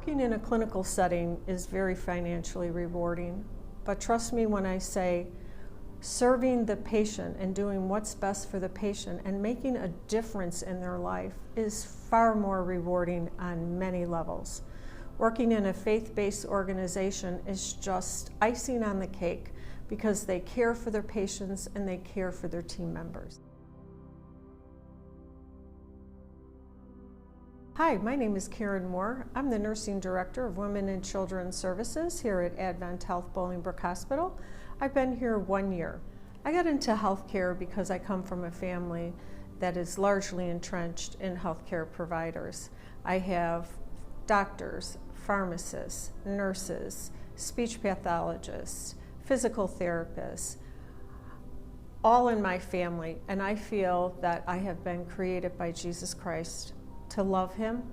Working in a clinical setting is very financially rewarding, but trust me when I say serving the patient and doing what's best for the patient and making a difference in their life is far more rewarding on many levels. Working in a faith-based organization is just icing on the cake because they care for their patients and they care for their team members. Hi, my name is Karen Moore. I'm the Nursing Director of Women and Children's Services here at AdventHealth Bolingbrook Hospital. I've been here 1 year. I got into healthcare because I come from a family that is largely entrenched in healthcare providers. I have doctors, pharmacists, nurses, speech pathologists, physical therapists, all in my family, and I feel that I have been created by Jesus Christ to love Him,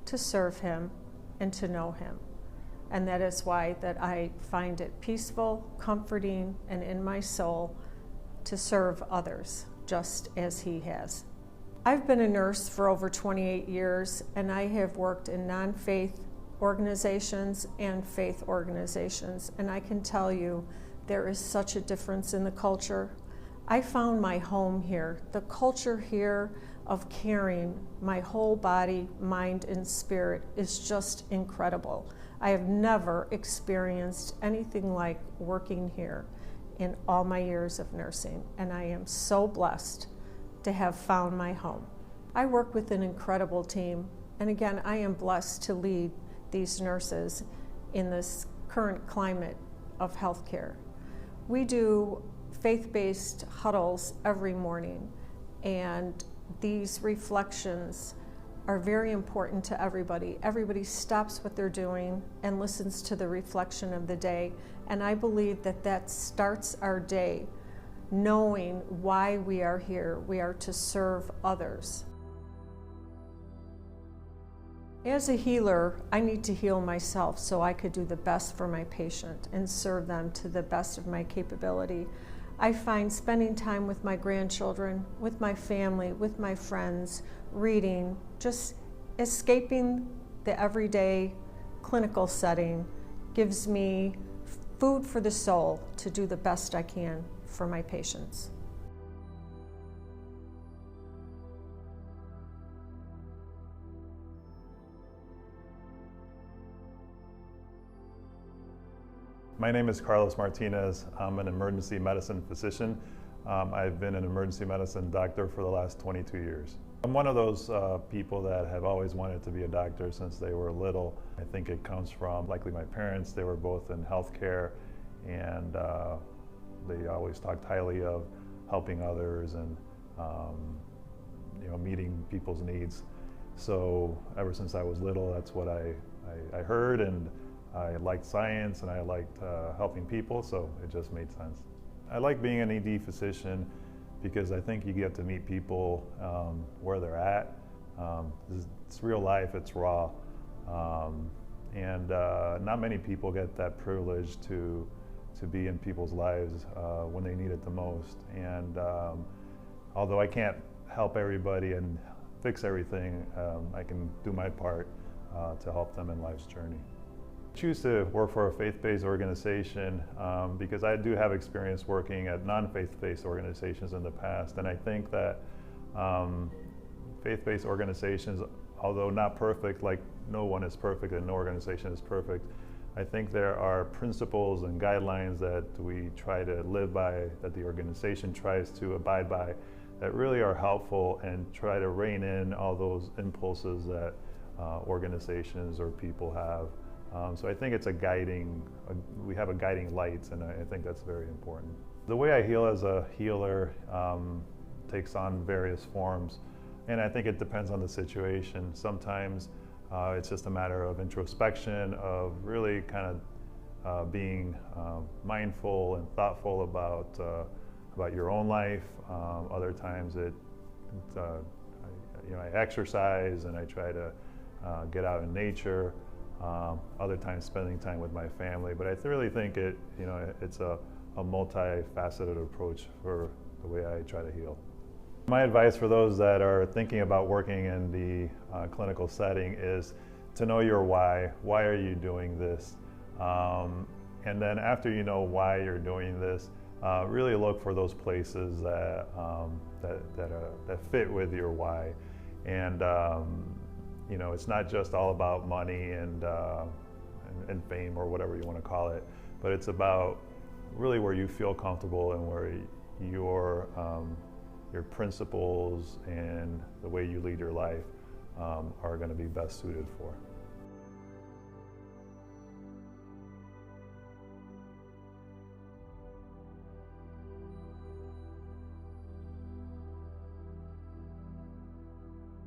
to serve Him, and to know Him. And that is why that I find it peaceful, comforting, and in my soul to serve others, just as He has. I've been a nurse for over 28 years, and I have worked in non-faith organizations and faith organizations, and I can tell you there is such a difference in the culture. I found my home here. The culture here of caring, my whole body, mind, and spirit is just incredible. I have never experienced anything like working here in all my years of nursing, and I am so blessed to have found my home. I work with an incredible team, and again, I am blessed to lead these nurses in this current climate of healthcare. We do faith-based huddles every morning, and these reflections are very important to everybody. Everybody stops what they're doing and listens to the reflection of the day, and I believe that that starts our day knowing why we are here. We are to serve others. As a healer, I need to heal myself so I could do the best for my patient and serve them to the best of my capability. I find spending time with my grandchildren, with my family, with my friends, reading, just escaping the everyday clinical setting gives me food for the soul to do the best I can for my patients. My name is Carlos Martinez. I'm an emergency medicine physician. I've been an emergency medicine doctor for the last 22 years. I'm one of those people that have always wanted to be a doctor since they were little. I think it comes from likely my parents. They were both in healthcare, and they always talked highly of helping others and meeting people's needs. So ever since I was little, that's what I heard, and I liked science and I liked helping people, so it just made sense. I like being an ED physician because I think you get to meet people where they're at. It's real life, it's raw, and not many people get that privilege to be in people's lives when they need it the most. And although I can't help everybody and fix everything, I can do my part to help them in life's journey. I choose to work for a faith-based organization because I do have experience working at non-faith-based organizations in the past, and I think that faith-based organizations, although not perfect, like no one is perfect and no organization is perfect, I think there are principles and guidelines that we try to live by, that the organization tries to abide by, that really are helpful and try to rein in all those impulses that organizations or people have. So I think it's we have a guiding light, and I think that's very important. The way I heal as a healer takes on various forms, and I think it depends on the situation. Sometimes it's just a matter of introspection, of really kind of being mindful and thoughtful about your own life. Other times I exercise and I try to get out in nature. Other times spending time with my family, but I really think it's a multifaceted approach for the way I try to heal. My advice for those that are thinking about working in the clinical setting is to know your why. Why are you doing this? And then after you know why you're doing this, really look for those places that fit with your why. And you know, it's not just all about money and fame or whatever you want to call it, but it's about really where you feel comfortable and where your principles and the way you lead your life are going to be best suited for.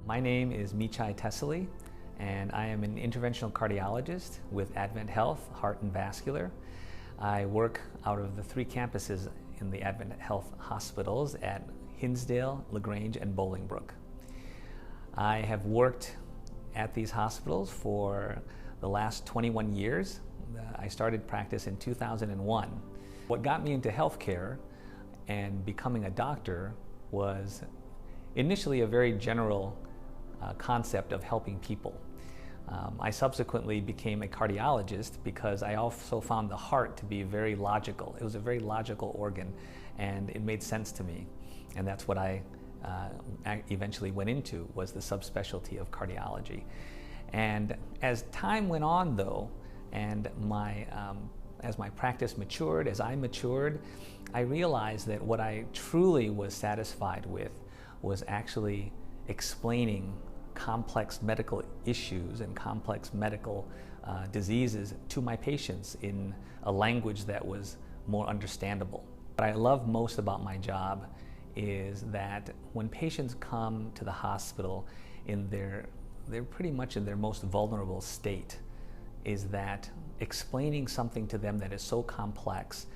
My name is Michai Tessely, and I am an interventional cardiologist with AdventHealth, Heart and Vascular. I work out of the 3 campuses in the AdventHealth hospitals at Hinsdale, LaGrange, and Bolingbrook. I have worked at these hospitals for the last 21 years. I started practice in 2001. What got me into healthcare and becoming a doctor was initially a very general concept of helping people. I subsequently became a cardiologist because I also found the heart to be very logical. It was a very logical organ, and it made sense to me. And that's what I eventually went into, was the subspecialty of cardiology. And as time went on, though, and as my practice matured, as I matured, I realized that what I truly was satisfied with was actually explaining complex medical issues and complex medical diseases to my patients in a language that was more understandable. What I love most about my job is that when patients come to the hospital they're pretty much in their most vulnerable state, is that explaining something to them that is so complex,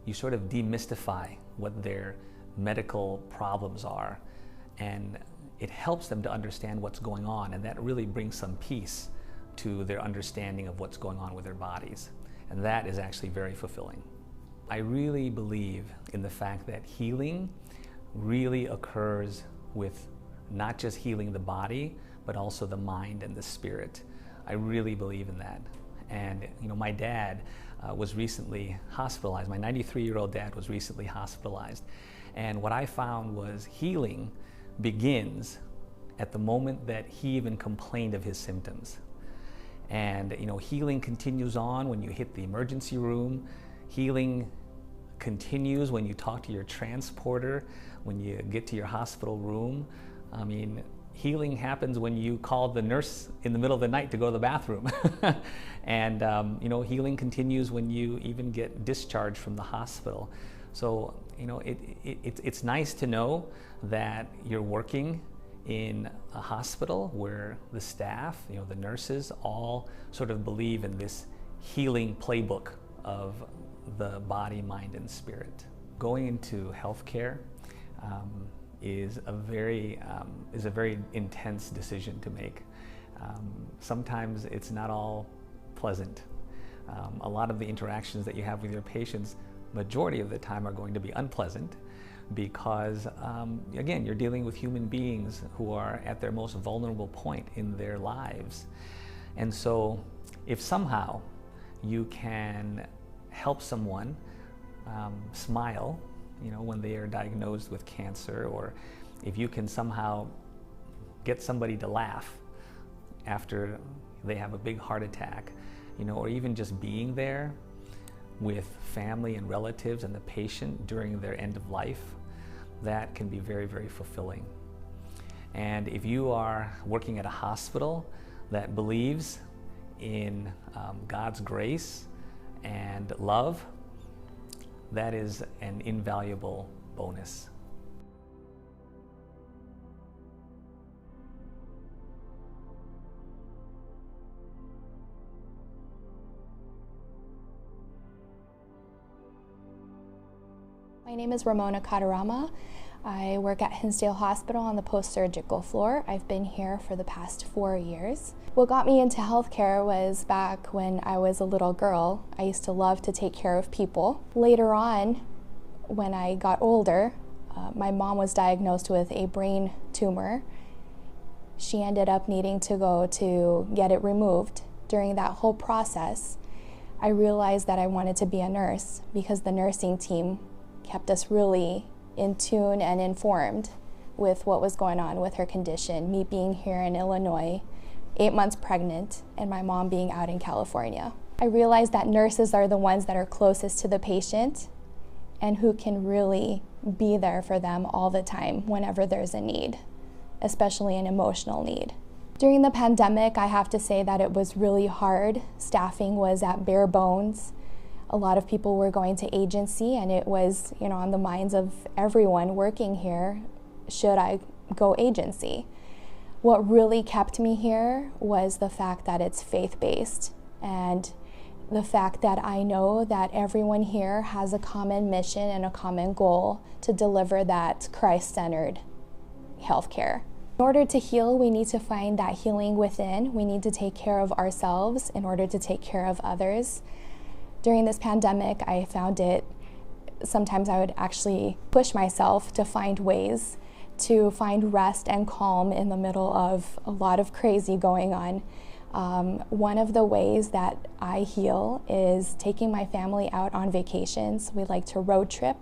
you sort of demystify what their medical problems are, and it helps them to understand what's going on, and that really brings some peace to their understanding of what's going on with their bodies. And that is actually very fulfilling. I really believe in the fact that healing really occurs with not just healing the body, but also the mind and the spirit. I really believe in that. And you know, my dad was recently hospitalized. My 93-year-old dad was recently hospitalized. And what I found was healing begins at the moment that he even complained of his symptoms. And you know, healing continues on when you hit the emergency room. Healing continues when you talk to your transporter, when you get to your hospital room. I mean, healing happens when you call the nurse in the middle of the night to go to the bathroom. And you know, healing continues when you even get discharged from the hospital. So you know, it's nice to know that you're working in a hospital where the staff, you know, the nurses, all sort of believe in this healing playbook of the body, mind, and spirit. Going into healthcare is a very intense decision to make. Sometimes it's not all pleasant. A lot of the interactions that you have with your patients, majority of the time, are going to be unpleasant, because again, you're dealing with human beings who are at their most vulnerable point in their lives. And so if somehow you can help someone smile, you know, when they are diagnosed with cancer, or if you can somehow get somebody to laugh after they have a big heart attack, you know, or even just being there with family and relatives and the patient during their end of life, that can be very, very fulfilling. And if you are working at a hospital that believes in God's grace and love, that is an invaluable bonus. My name is Ramona Katarama. I work at Hinsdale Hospital on the post-surgical floor. I've been here for the past 4 years. What got me into healthcare was back when I was a little girl. I used to love to take care of people. Later on, when I got older, my mom was diagnosed with a brain tumor, she ended up needing to go to get it removed. During that whole process, I realized that I wanted to be a nurse because the nursing team kept us really in tune and informed with what was going on with her condition, me being here in Illinois, 8 months pregnant, and my mom being out in California. I realized that nurses are the ones that are closest to the patient and who can really be there for them all the time whenever there's a need, especially an emotional need. During the pandemic, I have to say that it was really hard. Staffing was at bare bones. A lot of people were going to agency, and it was, on the minds of everyone working here, should I go agency? What really kept me here was the fact that it's faith-based, and the fact that I know that everyone here has a common mission and a common goal to deliver that Christ-centered healthcare. In order to heal, we need to find that healing within. We need to take care of ourselves in order to take care of others. During this pandemic, I found it, sometimes I would actually push myself to find ways to find rest and calm in the middle of a lot of crazy going on. One of the ways that I heal is taking my family out on vacations. We like to road trip.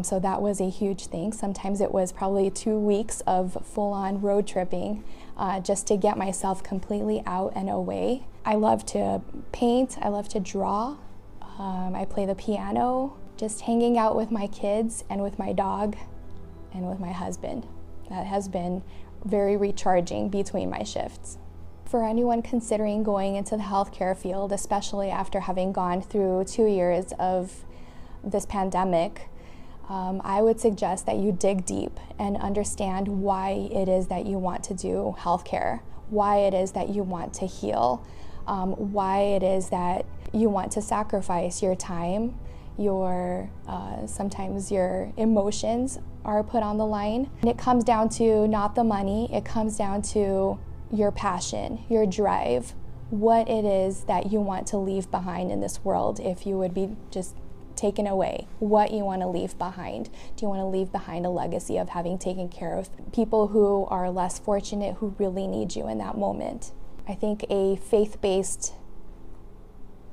So that was a huge thing. Sometimes it was probably 2 weeks of full-on road tripping just to get myself completely out and away. I love to paint, I love to draw, I play the piano, just hanging out with my kids and with my dog and with my husband. That has been very recharging between my shifts. For anyone considering going into the healthcare field, especially after having gone through 2 years of this pandemic, I would suggest that you dig deep and understand why it is that you want to do healthcare, why it is that you want to heal, why it is that you want to sacrifice your time, sometimes your emotions are put on the line. And it comes down to not the money, it comes down to your passion, your drive, what it is that you want to leave behind in this world if you would be just taken away, what you want to leave behind. Do you want to leave behind a legacy of having taken care of people who are less fortunate, who really need you in that moment? I think a faith-based,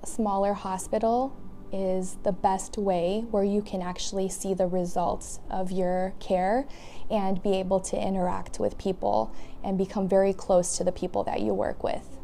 smaller hospital is the best way where you can actually see the results of your care and be able to interact with people and become very close to the people that you work with.